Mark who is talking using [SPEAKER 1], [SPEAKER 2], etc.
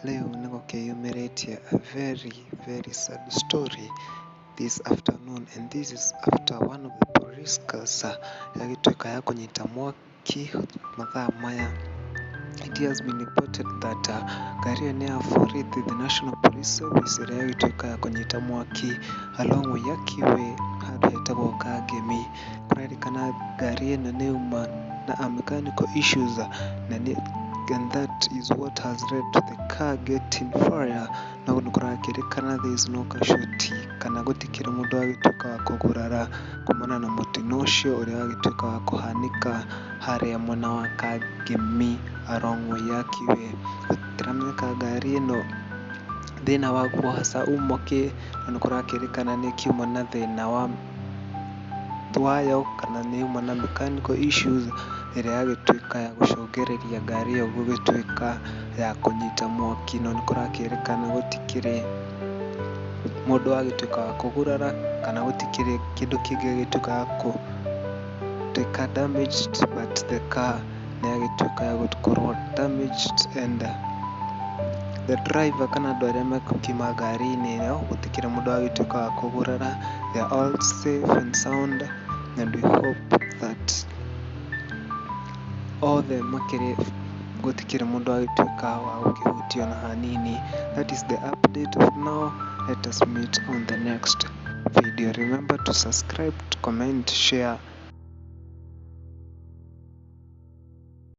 [SPEAKER 1] Leo niko kiyumiretie a very sad story this afternoon, and this is after one of the police cars yagituika ya kunyita mwaki mathaa maya. It has been reported that gari ene ya borithi, the National Police Service, ĩrĩa yagituika ya kunyita mwaki along with Yakiwe handũ hetagwo Kangemi. Kũrerĩkana gari ĩno nĩ uma na mechanical issues and that is what has led to the car getting fire. Na nĩkũrakĩrĩkana there is no casualty kana gũtikĩrĩ mũndũ wagĩtuĩka wa kũgurara kumana na mũtino ũcio ũrĩa wagĩtuĩka wa kũhanĩka harĩa mwena wa Kangemi along with Yakiwe. Gũtiramenyeka ngari ĩno thĩna waguo hasa uma kĩ, na nĩkũrakĩrĩkana nĩ kiuma na thĩna wa wayo kana nĩ uma na mechanical issues ĩrĩa yagĩtuĩka ya gũcũngĩrĩria ngari ĩyo gũgĩtuĩka ya kũnyita mwaki. No nĩkũrakĩrĩkana gũtikĩrĩ mũndũ wagĩtuĩka wa kũgurara kana gũtikĩrĩ kĩndũ kĩngĩ gĩgĩtuĩka ya gũtuĩka damaged, but the car nĩyagĩtuĩka ya gũkorwo damaged and the driver kana andũ arĩa megũkiuma ngari-inĩ ĩyo gũtikĩrĩ mũndũ wagĩtuĩka wa kũgurara. They are all safe and sound and we hope that othe makĩrĩ gũtikĩrĩ mũndũ wagĩtuĩka wa gũkĩhutio na hanini. That is the update of now. Let us meet on the next video. Remember to subscribe, comment, share